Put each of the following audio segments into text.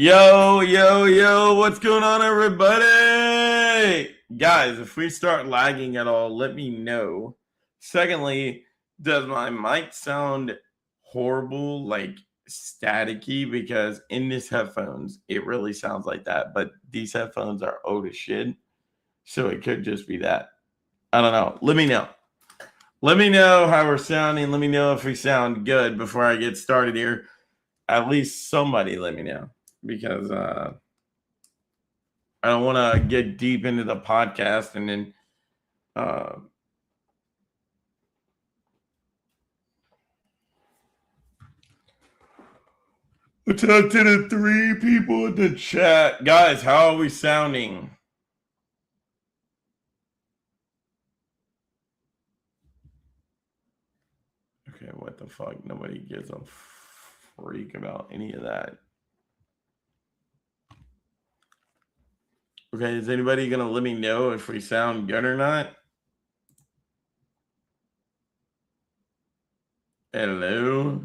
Yo, what's going on, everybody? Guys, if we start lagging at all, let me know. Secondly, does my mic sound horrible, like staticky? Because in these headphones, it really sounds like that, but these headphones are old as shit, so it could just be that. I don't know. Let me know. Let me know how we're sounding. Let me know if we sound good before I get started here. At least somebody let me know. Because I don't want to get deep into the podcast and then talk to the three people in the chat. Guys, how are we sounding? Okay, what the fuck? Nobody gives a freak about any of that. Okay, is anybody going to let me know if we sound good or not? Hello?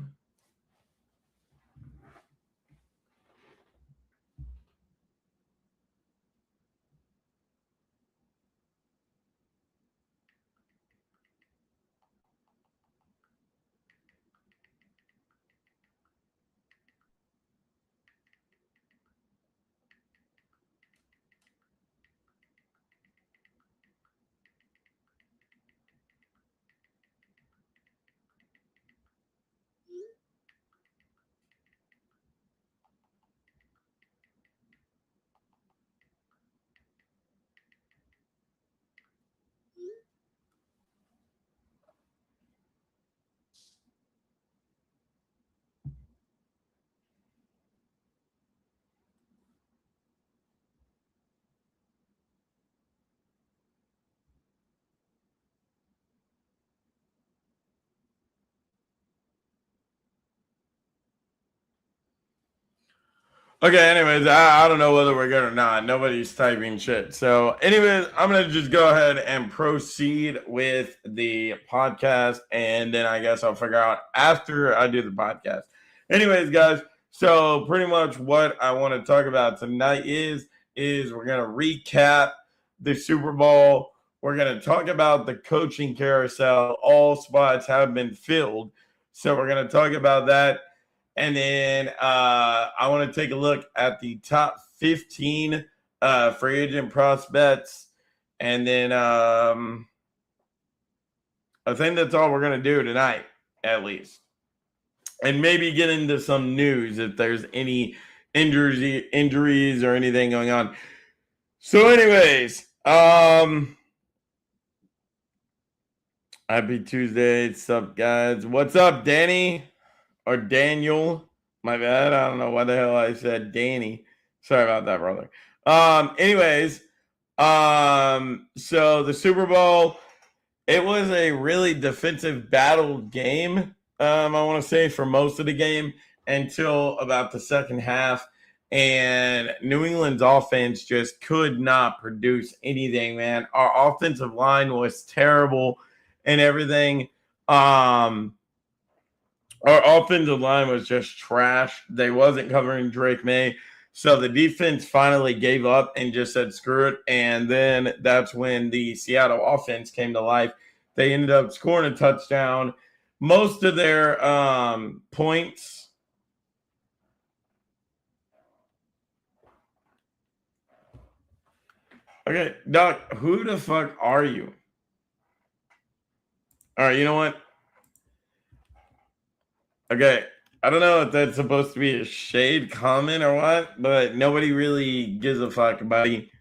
Okay, anyways, I don't know whether we're good or not. Nobody's typing shit. So, anyways, I'm going to just go ahead and proceed with the podcast. And then I guess I'll figure out after I do the podcast. Anyways, guys, so pretty much what I want to talk about tonight is we're going to recap the Super Bowl. We're going to talk about the coaching carousel. All spots have been filled. So, we're going to talk about that. And then I want to take a look at the top 15 free agent prospects. And then I think that's all we're going to do tonight, at least. And maybe get into some news if there's any injuries or anything going on. So anyways, happy Tuesday. What's up, guys? What's up, Danny? Or Daniel, my bad. I don't know why the hell I said Danny. Sorry about that, brother. Anyways, so the Super Bowl, it was a really defensive battle game. I want to say for most of the game until about the second half, and New England's offense just could not produce anything. Man, our offensive line was terrible and everything. Our offensive line was just trash. They wasn't covering Drake May. So the defense finally gave up and just said, screw it. And then that's when the Seattle offense came to life. They ended up scoring a touchdown. Most of their points. Okay, Doc, who the fuck are you? All right, you know what? Okay, I don't know if that's supposed to be a shade comment or what, but nobody really gives a fuck, buddy.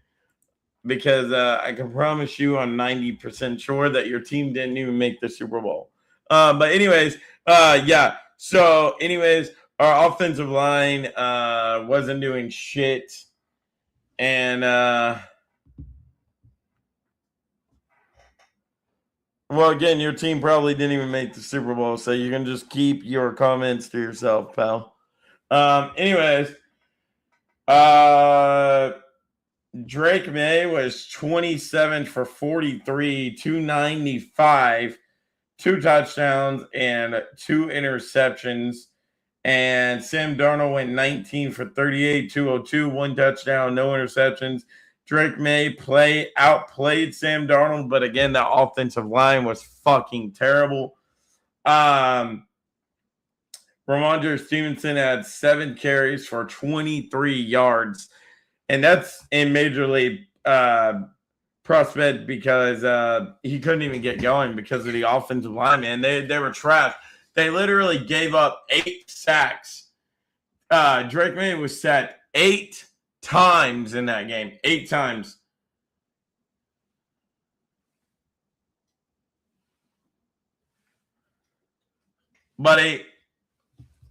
Because I can promise you I'm 90% sure that your team didn't even make the Super Bowl. But anyways, yeah. So anyways, our offensive line wasn't doing shit. And well, again, your team probably didn't even make the Super Bowl, so you can just keep your comments to yourself, pal. Anyways, Drake May was 27 for 43, 295, 2 touchdowns, and 2 interceptions. And Sam Darnold went 19 for 38, 202, 1 touchdown, no interceptions. Drake May outplayed Sam Darnold, but again, the offensive line was fucking terrible. Ramondre Stevenson had 7 carries for 23 yards, and that's in Major League prospect because he couldn't even get going because of the offensive line, man. They were trash. They literally gave up 8 sacks. Drake May was sacked 8 times in that game. 8 times. Buddy,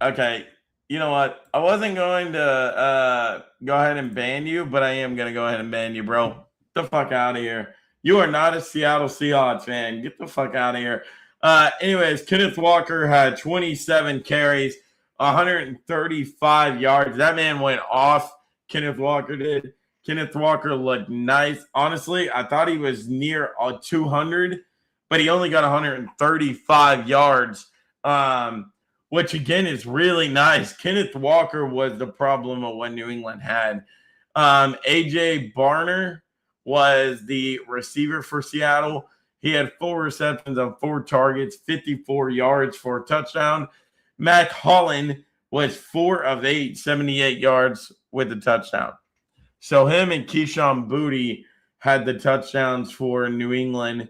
okay, you know what? I wasn't going to go ahead and ban you, but I am going to go ahead and ban you, bro. Get the fuck out of here. You are not a Seattle Seahawks fan. Get the fuck out of here. Anyways, Kenneth Walker had 27 carries, 135 yards. That man went off. Kenneth Walker did. Kenneth Walker looked nice. Honestly, I thought he was near 200, but he only got 135 yards, which again is really nice. Kenneth Walker was the problem of what New England had. AJ Barner was the receiver for Seattle. He had 4 receptions on 4 targets, 54 yards for a touchdown. Mac Holland was 4 of 8, 78 yards with a touchdown. So him and Keyshawn Boutte had the touchdowns for New England.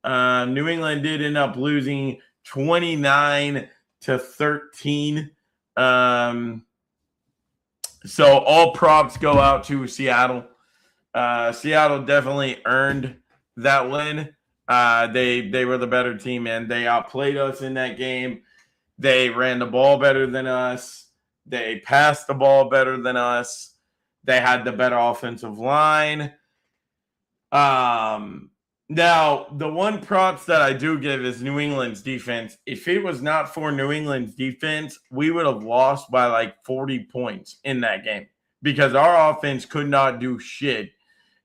New England did end up losing 29-13. So all props go out to Seattle. Seattle definitely earned that win. They were the better team, and they outplayed us in that game. They ran the ball better than us. They passed the ball better than us. They had the better offensive line. Now, the one props that I do give is New England's defense. If it was not for New England's defense, we would have lost by like 40 points in that game because our offense could not do shit.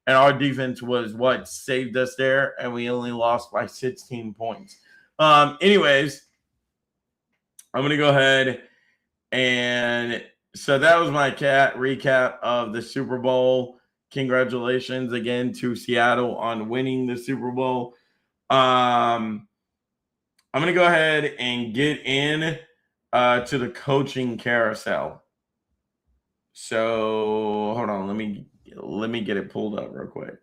And our defense was what saved us there, and we only lost by 16 points. Anyways, I'm going to go ahead and so that was my recap of the Super Bowl. Congratulations again to Seattle on winning the Super Bowl. I'm going to go ahead and get in to the coaching carousel. So hold on, let me get it pulled up real quick.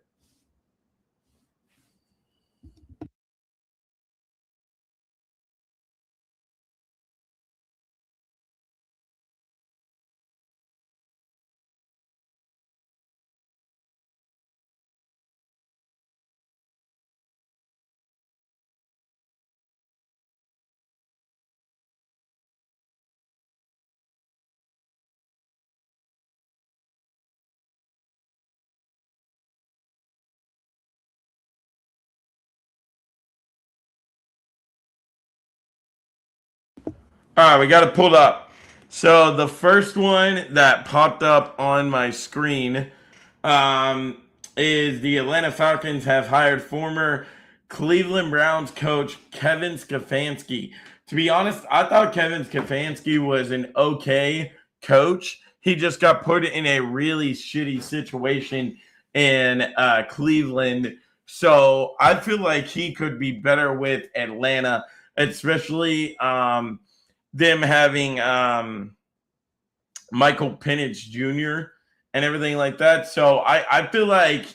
All right, we got it pulled up. So the first one that popped up on my screen is the Atlanta Falcons have hired former Cleveland Browns coach Kevin Stefanski. To be honest, I thought Kevin Stefanski was an okay coach. He just got put in a really shitty situation in Cleveland. So I feel like he could be better with Atlanta, especially them having Michael Penix Jr. and everything like that. So I feel like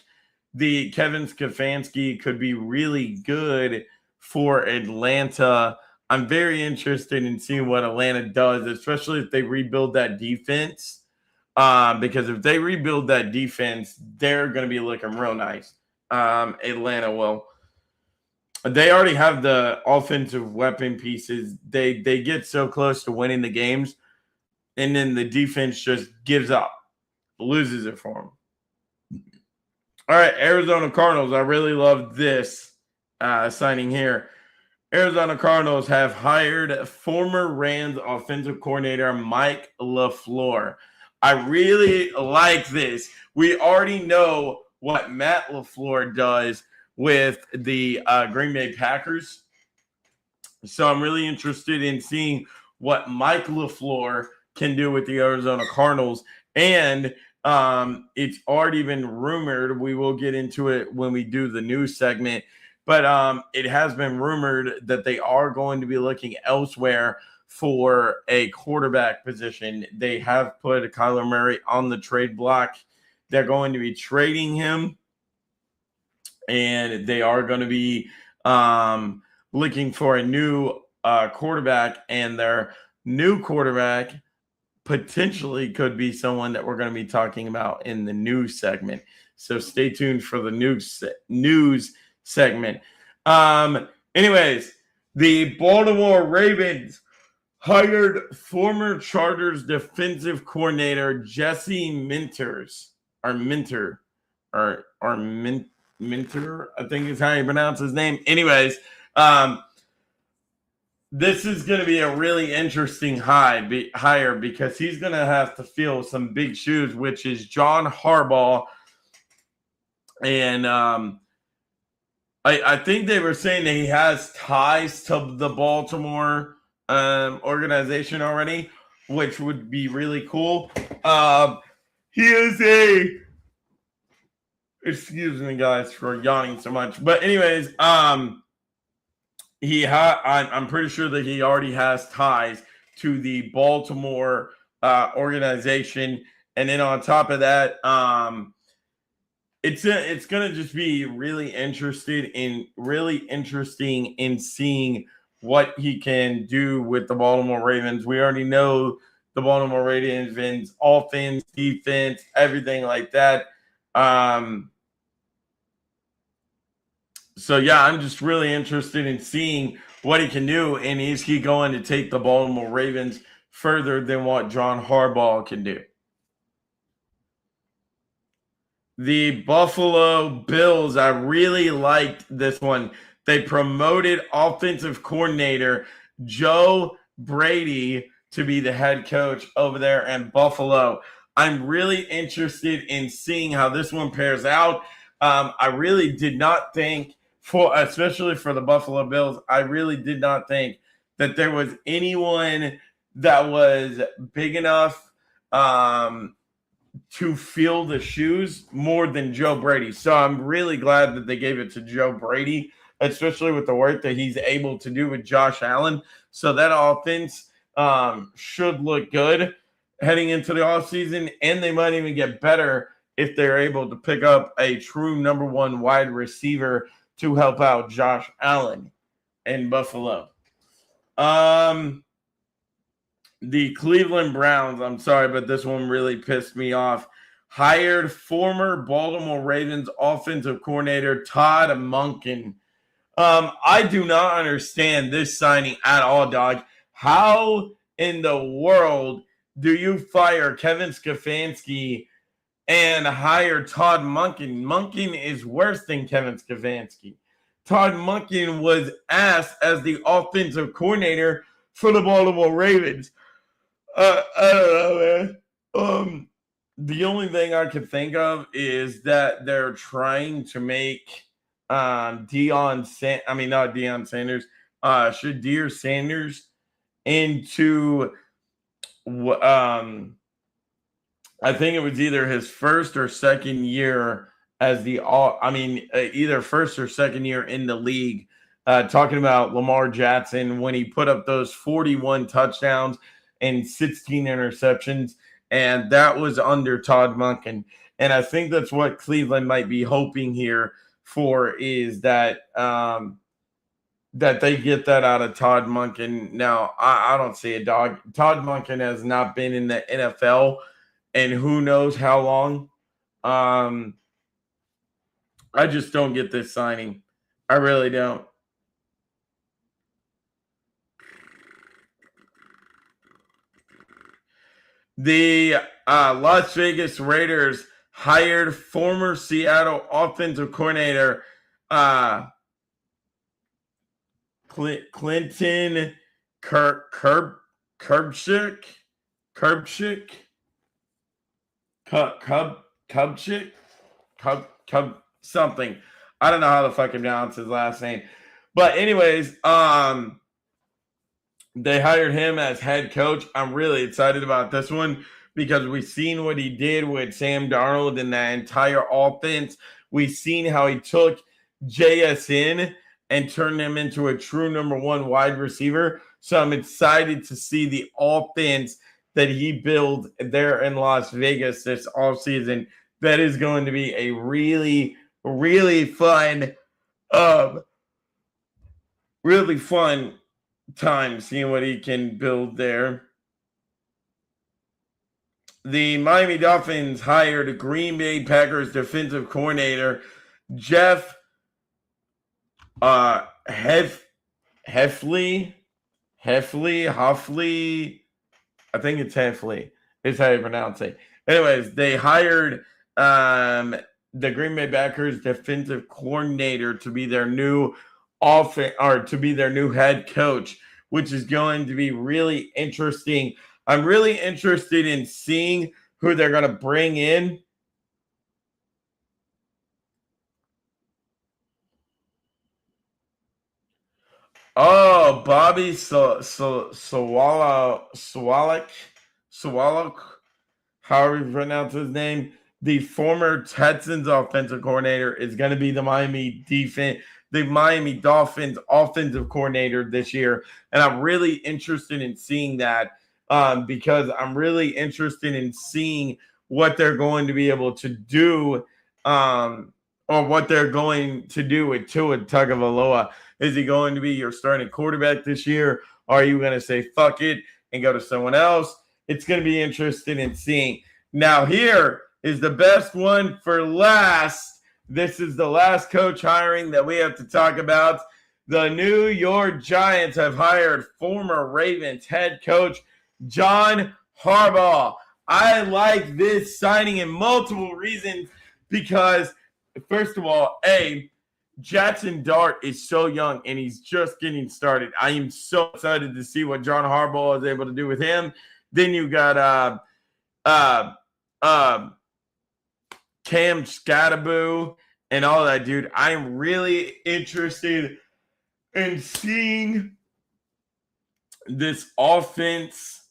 the Kevin Stefanski could be really good for Atlanta. I'm very interested in seeing what Atlanta does, especially if they rebuild that defense. Because if they rebuild that defense, they're going to be looking real nice. Atlanta will. They already have the offensive weapon pieces. They get so close to winning the games, and then the defense just gives up, loses it for them. All right, Arizona Cardinals. I really love this signing here. Arizona Cardinals have hired former Rams offensive coordinator Mike LaFleur. I really like this. We already know what Matt LaFleur does with the Green Bay Packers. So I'm really interested in seeing what Mike LaFleur can do with the Arizona Cardinals. And it's already been rumored. We will get into it when we do the news segment. But it has been rumored that they are going to be looking elsewhere for a quarterback position. They have put Kyler Murray on the trade block. They're going to be trading him, and they are going to be looking for a new quarterback, and their new quarterback potentially could be someone that we're going to be talking about in the news segment. So stay tuned for the news segment. Anyways, the Baltimore Ravens hired former Chargers defensive coordinator Jesse Minter, I think is how you pronounce his name. Anyways, this is going to be a really interesting hire because he's going to have to fill some big shoes, which is John Harbaugh. And I think they were saying that he has ties to the Baltimore organization already, which would be really cool. He is excuse me, guys, for yawning so much. But anyways, I'm pretty sure that he already has ties to the Baltimore organization. And then on top of that, it's going to just be really interesting in seeing what he can do with the Baltimore Ravens. We already know the Baltimore Ravens offense, defense, everything like that. So, yeah, I'm just really interested in seeing what he can do, and is he going to take the Baltimore Ravens further than what John Harbaugh can do? The Buffalo Bills, I really liked this one. They promoted offensive coordinator Joe Brady to be the head coach over there in Buffalo. I'm really interested in seeing how this one pairs out. I really did not think, especially for the Buffalo Bills, I really did not think that there was anyone that was big enough to fill the shoes more than Joe Brady. So I'm really glad that they gave it to Joe Brady, especially with the work that he's able to do with Josh Allen. So that offense should look good heading into the offseason, and they might even get better if they're able to pick up a true number one wide receiver to help out Josh Allen in Buffalo. The Cleveland Browns, I'm sorry, but this one really pissed me off, hired former Baltimore Ravens offensive coordinator Todd Monken. I do not understand this signing at all, dog. How in the world do you fire Kevin Stefanski and hire Todd Monken? Monken is worse than Kevin Stefanski. Todd Monken was asked as the offensive coordinator for the Baltimore Ravens. I don't know, man. The only thing I can think of is that they're trying to make Shadir Sanders into I think it was either his first or second year as either first or second year in the league. Talking about Lamar Jackson when he put up those 41 touchdowns and 16 interceptions, and that was under Todd Monken. And I think that's what Cleveland might be hoping here for, is that that they get that out of Todd Monken. Now, I don't see it, dog. Todd Monken has not been in the NFL and who knows how long. I just don't get this signing. I really don't. The Las Vegas Raiders hired former Seattle offensive coordinator Clinton Kubchik something. I don't know how the fuck I pronounce his last name. But anyways, They hired him as head coach. I'm really excited about this one because we've seen what he did with Sam Darnold and that entire offense. We've seen how he took JSN and turned him into a true number one wide receiver. So I'm excited to see the offense that he built there in Las Vegas this offseason. That is going to be a really, really fun, um, really fun time seeing what he can build there. The Miami Dolphins hired Green Bay Packers defensive coordinator Jeff Heffley. I think it's Heffley. Is how you pronounce it. Anyways, they hired the Green Bay Packers defensive coordinator to be their new to be their new head coach, which is going to be really interesting. I'm really interested in seeing who they're going to bring in. Oh, Bobby Swallow, however you pronounce his name, the former Texans offensive coordinator, is going to be the Miami Dolphins offensive coordinator this year. And I'm really interested in seeing that because I'm really interested in seeing what they're going to be able to do or what they're going to do with Tua Tagovailoa. Is he going to be your starting quarterback this year? Or are you going to say, fuck it, and go to someone else? It's going to be interesting in seeing. Now, here is the best one for last. This is the last coach hiring that we have to talk about. The New York Giants have hired former Ravens head coach John Harbaugh. I like this signing in multiple reasons because, first of all, Jackson Dart is so young and he's just getting started. I am so excited to see what John Harbaugh is able to do with him. Then you got Cam Scatterboo and all that, dude. I am really interested in seeing this offense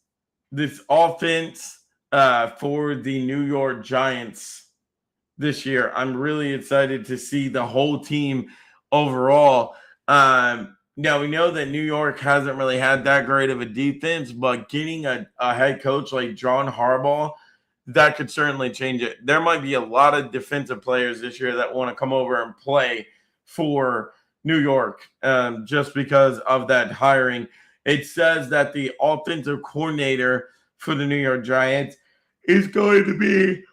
for the New York Giants this year. I'm really excited to see the whole team overall. Now, we know that New York hasn't really had that great of a defense, but getting a head coach like John Harbaugh, that could certainly change it. There might be a lot of defensive players this year that want to come over and play for New York just because of that hiring. It says that the offensive coordinator for the New York Giants is going to be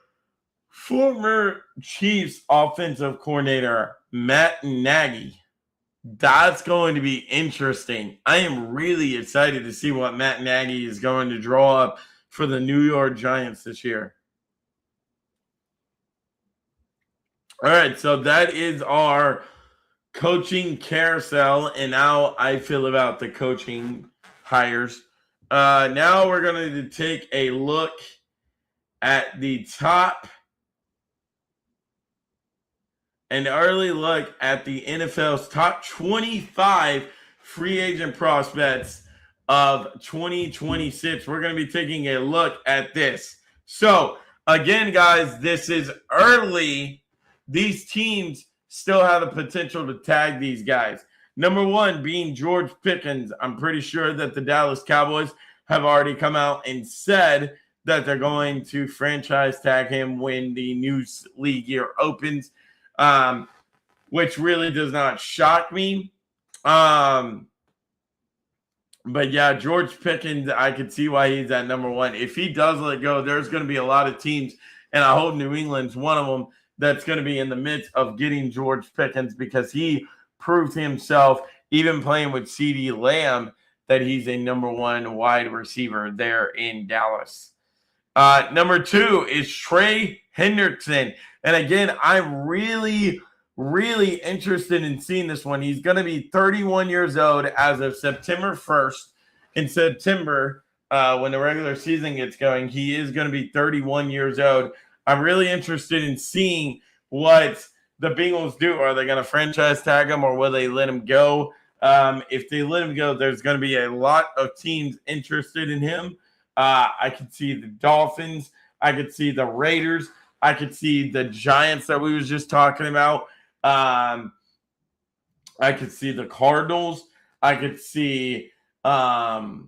former Chiefs offensive coordinator Matt Nagy. That's going to be interesting. I am really excited to see what Matt Nagy is going to draw up for the New York Giants this year. All right, so that is our coaching carousel, and now I feel about the coaching hires. Now we're going to take a look at the top, an early look at the NFL's top 25 free agent prospects of 2026. We're going to be taking a look at this. So, again, guys, this is early. These teams still have the potential to tag these guys. Number one being George Pickens. I'm pretty sure that the Dallas Cowboys have already come out and said that they're going to franchise tag him when the new league year opens, which really does not shock me. But yeah, George Pickens, I could see why he's at number one. If he does let go, there's going to be a lot of teams, and I hope New England's one of them, that's going to be in the midst of getting George Pickens because he proved himself, even playing with CeeDee Lamb, that he's a number one wide receiver there in Dallas. Number two is Trey Hendrickson. And again, I'm really, really interested in seeing this one. He's going to be 31 years old as of September 1st. In September, when the regular season gets going, he is going to be 31 years old. I'm really interested in seeing what the Bengals do. Are they going to franchise tag him or will they let him go? If they let him go, there's going to be a lot of teams interested in him. I could see the Dolphins. I could see the Raiders. I could see the Giants that we was just talking about. I could see the Cardinals. I could see, New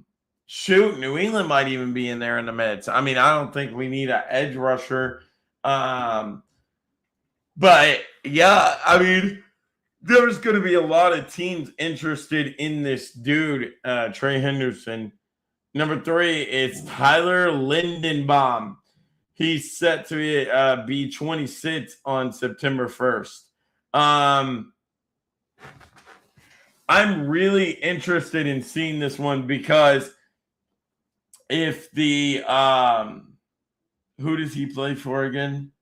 England might even be in there in the midst. I mean, I don't think we need an edge rusher. But yeah, I mean, there's going to be a lot of teams interested in this dude, Trey Henderson. Number 3 is Tyler Lindenbaum. He's set to be 26 on September 1st. I'm really interested in seeing this one because if the who does he play for again?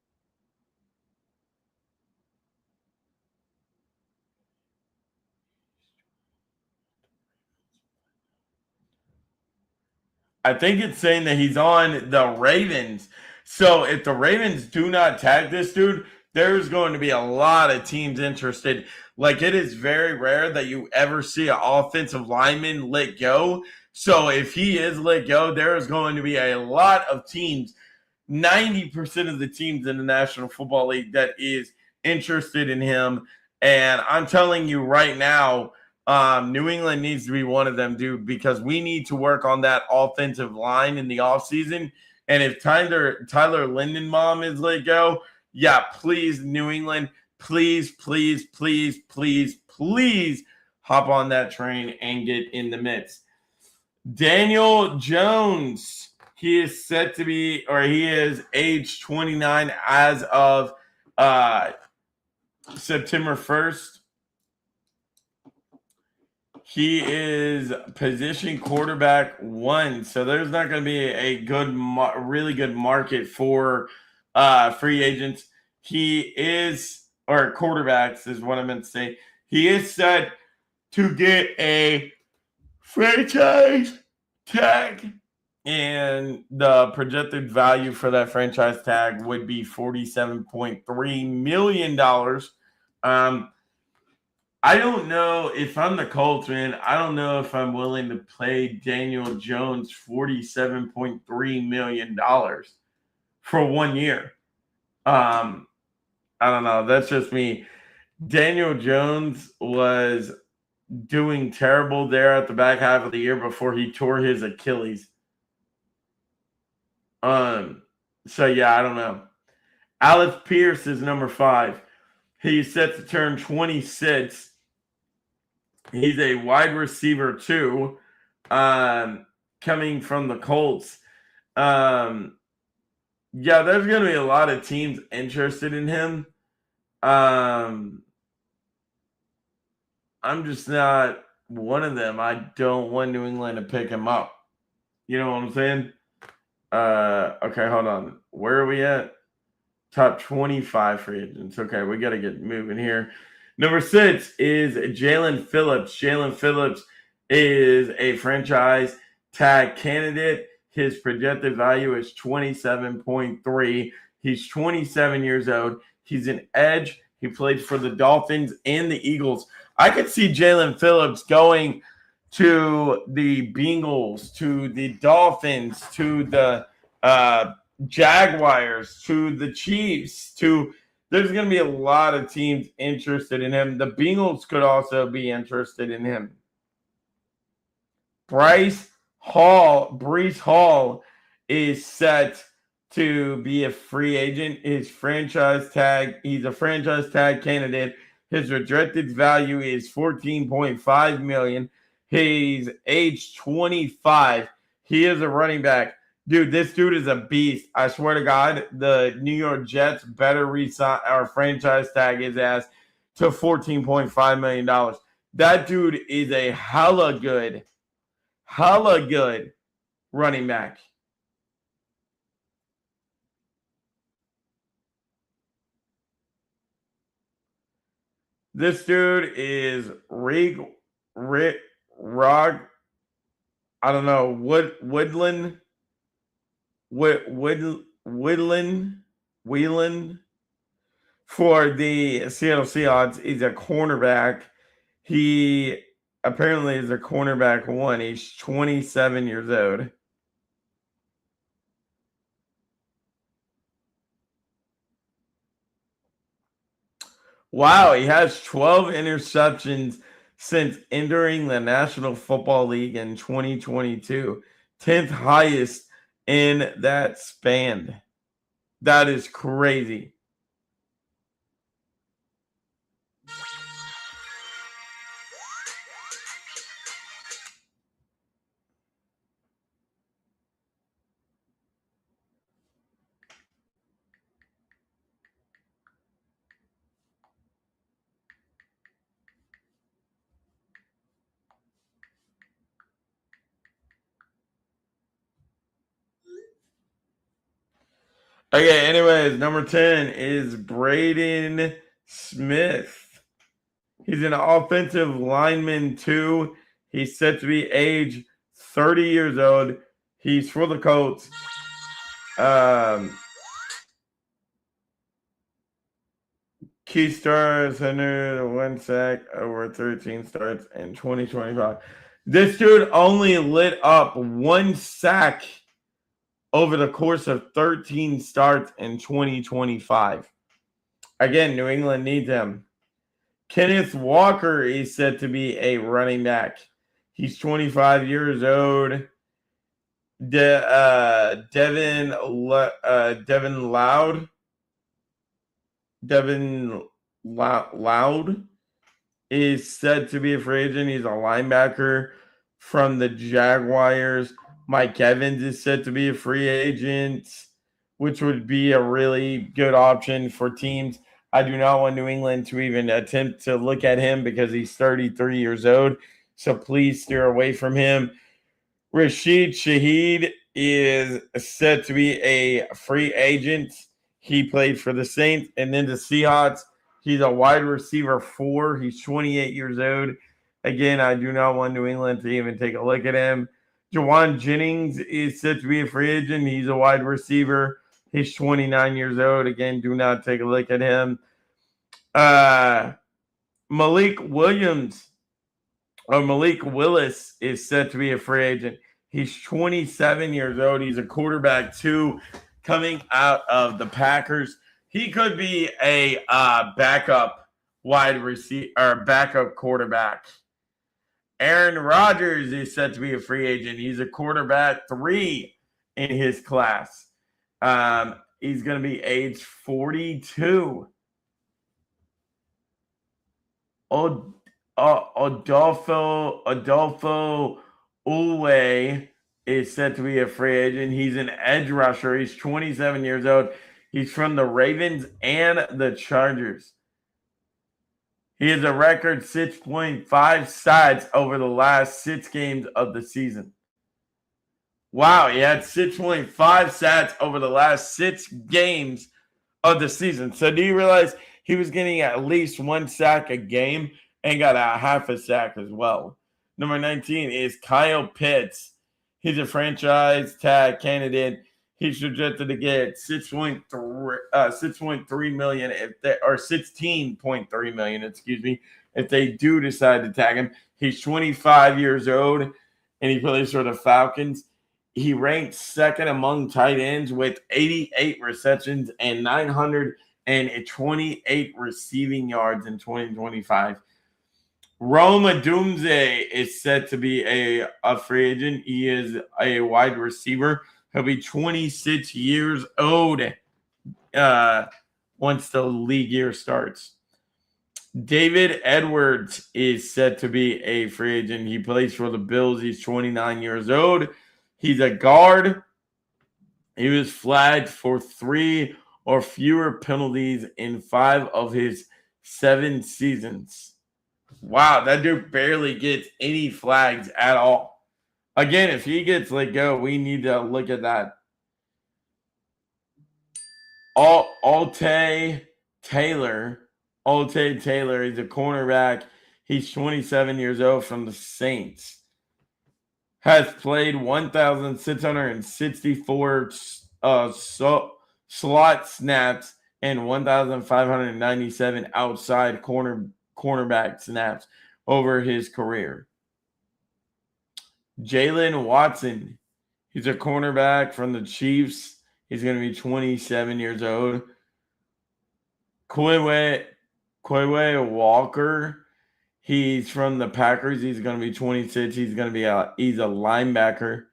I think it's saying that he's on the Ravens. So if the Ravens do not tag this dude, there's going to be a lot of teams interested. Like, it is very rare that you ever see an offensive lineman let go. So if he is let go, there is going to be a lot of teams, 90% of the teams in the National Football League that is interested in him. And I'm telling you right now, New England needs to be one of them, dude, because we need to work on that offensive line in the offseason. And if Tyler Lindenbaum is let go, yeah, please, New England, please hop on that train and get in the midst. Daniel Jones, he is set to be, or he is age 29 as of September 1st. He is position quarterback 1, so there's not going to be a really good market for free agents. He is, or quarterbacks is what I meant to say. He is set to get a franchise tag, and the projected value for that franchise tag would be $47.3 million. I don't know if I'm the Colts, man. I don't know if I'm willing to pay Daniel Jones $47.3 million for 1 year. I don't know. That's just me. Daniel Jones was doing terrible there at the back half of the year before he tore his Achilles. So yeah, I don't know. Alex Pierce is number 5. He's set to turn 26. He's a wide receiver 2, coming from the Colts. Yeah, there's going to be a lot of teams interested in him. I'm just not one of them. I don't want New England to pick him up. You know what I'm saying? Okay, hold on. Where are we at? Top 25 free agents. Okay, we got to get moving here. Number 6 is Jalen Phillips. Jalen Phillips is a franchise tag candidate. His projected value is 27.3. He's 27 years old. He's an edge. He played for the Dolphins and the Eagles. I could see Jalen Phillips going to the Bengals, to the Dolphins, to the Jaguars, to the Chiefs, there's going to be a lot of teams interested in him. The Bengals could also be interested in him. Breece Hall is set to be a free agent. He's a franchise tag candidate. His projected value is $14.5 million. He's age 25. He is a running back. Dude, this dude is a beast. I swear to God, the New York Jets better resign or franchise tag his ass to $14.5 million. That dude is a hella good running back. This dude is Whelan for the Seattle Seahawks. He's a cornerback. He apparently is a cornerback one. He's 27 years old. Wow, he has 12 interceptions since entering the National Football League in 2022. 10th highest in that span. That is crazy. Okay, anyways, number 10 is Braden Smith. He's an offensive lineman too. He's set to be age 30 years old. He's for the Colts. Key stars, 101 sack, over 13 starts in 2025. This dude only lit up one sack over the course of 13 starts in 2025. Again, New England needs him. Kenneth Walker is said to be a running back. He's 25 years old. Devin Loud is said to be a free agent. He's a linebacker from the Jaguars. Mike Evans is said to be a free agent, which would be a really good option for teams. I do not want New England to even attempt to look at him because he's 33 years old. So please steer away from him. Rashid Shaheed is said to be a free agent. He played for the Saints and then the Seahawks. He's a wide receiver 4. He's 28 years old. Again, I do not want New England to even take a look at him. Jawan Jennings is said to be a free agent. He's a wide receiver. He's 29 years old. Again, do not take a look at him. Malik Willis is set to be a free agent. He's 27 years old. He's a quarterback too, coming out of the Packers. He could be a backup wide receiver or backup quarterback. Aaron Rodgers is set to be a free agent. He's a quarterback 3 in his class. He's going to be age 42. Adolfo Uwe is set to be a free agent. He's an edge rusher. He's 27 years old. He's from the Ravens and the Chargers. He has a record 6.5 sacks over the last 6 games of the season. Wow, he had 6.5 sacks over the last 6 games of the season. So do you realize he was getting at least 1 sack a game and got a half a sack as well? Number 19 is Kyle Pitts. He's a franchise tag candidate. He's projected to get 6.3 million if they, or 16.3 million, if they do decide to tag him. He's 25 years old and he plays for the Falcons. He ranked second among tight ends with 88 receptions and 928 receiving yards in 2025. Rome Odunze is set to be a free agent. He is a wide receiver. He'll be 26 years old once the league year starts. David Edwards is set to be a free agent. He plays for the Bills. He's 29 years old. He's a guard. He was flagged for 3 or fewer penalties in 5 of his 7 seasons. Wow, that dude barely gets any flags at all. Again, if he gets let go, we need to look at that. Alte Taylor is a cornerback. He's 27 years old from the Saints. Has played 1,664 slot snaps and 1,597 outside cornerback snaps over his career. Jalen Watson. He's a cornerback from the Chiefs. He's going to be 27 years old. Quay Walker. He's from the Packers. He's going to be 26. He's a linebacker.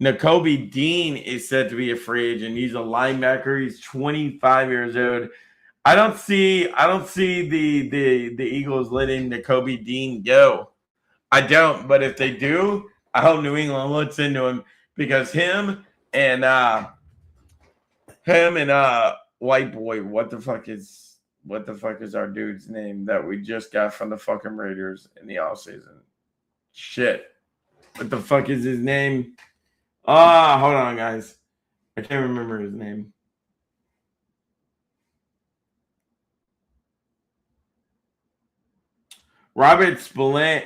Nakobe Dean is said to be a free agent. He's a linebacker. He's 25 years old. I don't see the Eagles letting Nakobe Dean go. I don't, but if they do, I hope New England looks into him because him and White Boy, what the fuck is our dude's name that we just got from the fucking Raiders in the offseason? Shit. What the fuck is his name? Hold on, guys. I can't remember his name. Robert Spillane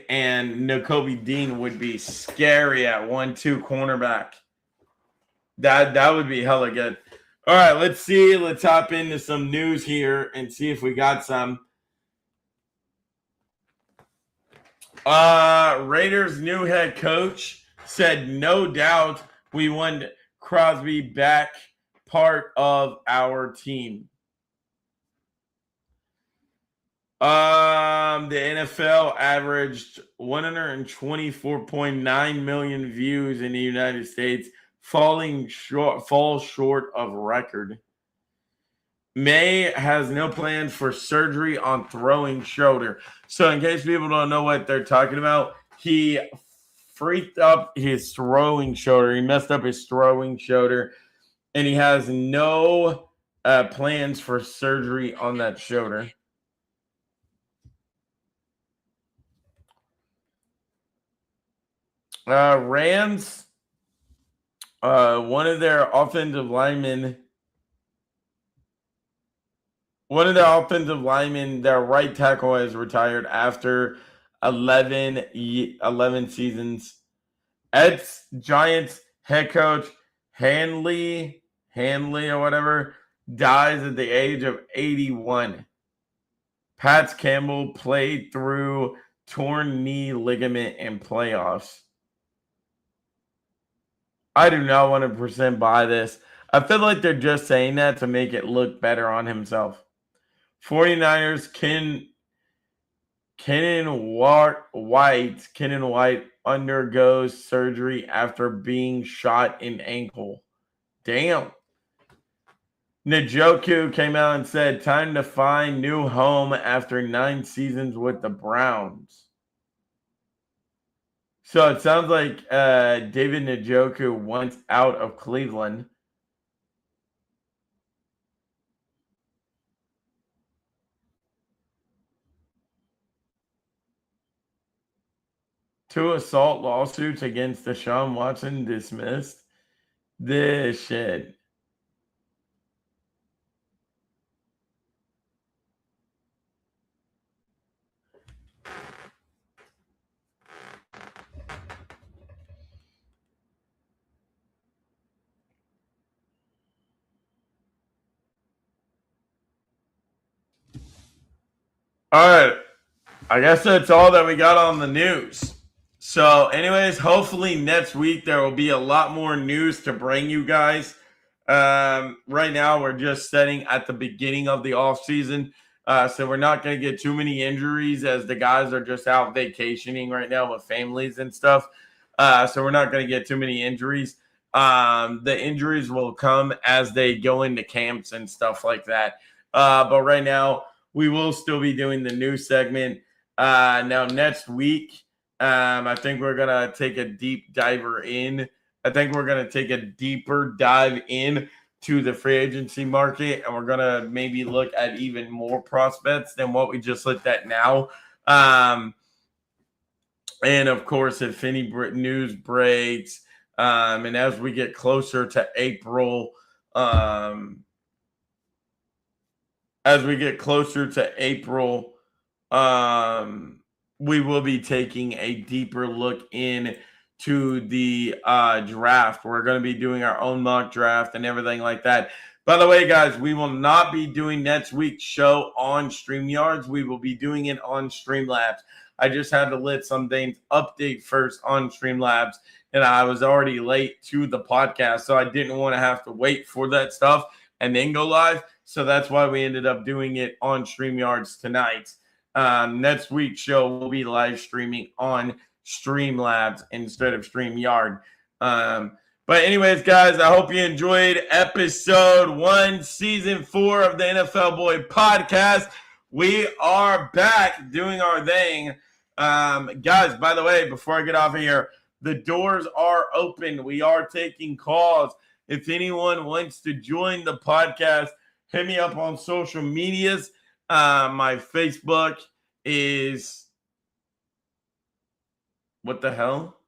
and Nakobe Dean would be scary at 1-2 cornerback. That would be hella good. All right, let's see. Let's hop into some news here and see if we got some. Raiders' new head coach said, "No doubt we want Crosby back, part of our team." The NFL averaged 124.9 million views in the United States, falls short of record. May has no plans for surgery on throwing shoulder. So in case people don't know what they're talking about, he freaked up his throwing shoulder. He messed up his throwing shoulder, and he has no plans for surgery on that shoulder. Rams, one of their offensive linemen, their right tackle, has retired after 11 seasons. Giants head coach Hanley or whatever dies at the age of 81. Pat Campbell played through torn knee ligament in playoffs. I do not 100% buy this. I feel like they're just saying that to make it look better on himself. 49ers, Kenan White undergoes surgery after being shot in ankle. Damn. Njoku came out and said, "Time to find new home after 9 seasons with the Browns." So it sounds like David Njoku wants out of Cleveland. Two assault lawsuits against Deshaun Watson dismissed. This shit. All right. I guess that's all that we got on the news. So, anyways, hopefully next week there will be a lot more news to bring you guys. Right now, we're just setting at the beginning of the offseason. So we're not going to get too many injuries as the guys are just out vacationing right now with families and stuff. So we're not going to get too many injuries. The injuries will come as they go into camps and stuff like that. But right now, we will still be doing the news segment. Now, next week, I think we're going to take a deep diver in. I think we're going to take a deeper dive in to the free agency market, and we're going to maybe look at even more prospects than what we just looked at now. And, of course, if any news breaks, and as we get closer to April, we will be taking a deeper look in to the draft. We're going to be doing our own mock draft and everything like that. By the way, guys, we will not be doing next week's show on StreamYards. We will be doing it on Streamlabs. I just had to let some things update first on Streamlabs, and I was already late to the podcast, so I didn't want to have to wait for that stuff and then go live. So that's why we ended up doing it on StreamYards tonight. Next week's show will be live streaming on Streamlabs instead of StreamYard. But anyways, guys, I hope you enjoyed episode 1, season 4 of the NFL Boy podcast. We are back doing our thing. Guys, by the way, before I get off of here, the doors are open. We are taking calls. If anyone wants to join the podcast, hit me up on social medias. My Facebook is... What the hell?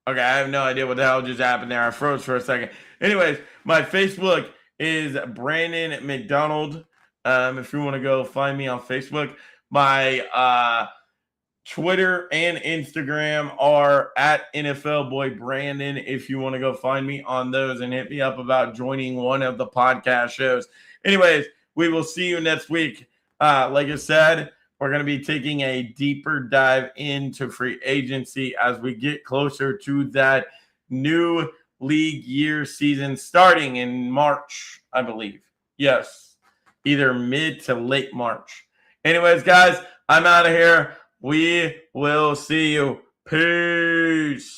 Okay, I have no idea what the hell just happened there. I froze for a second. Anyways, my Facebook is Brandon McDonald. If you want to go find me on Facebook. My Twitter and Instagram are at NFLBoy Brandon. If you want to go find me on those and hit me up about joining one of the podcast shows. Anyways, we will see you next week. Like I said, we're going to be taking a deeper dive into free agency as we get closer to that new league year season starting in March, I believe. Yes, either mid to late March. Anyways, guys, I'm out of here. We will see you. Peace.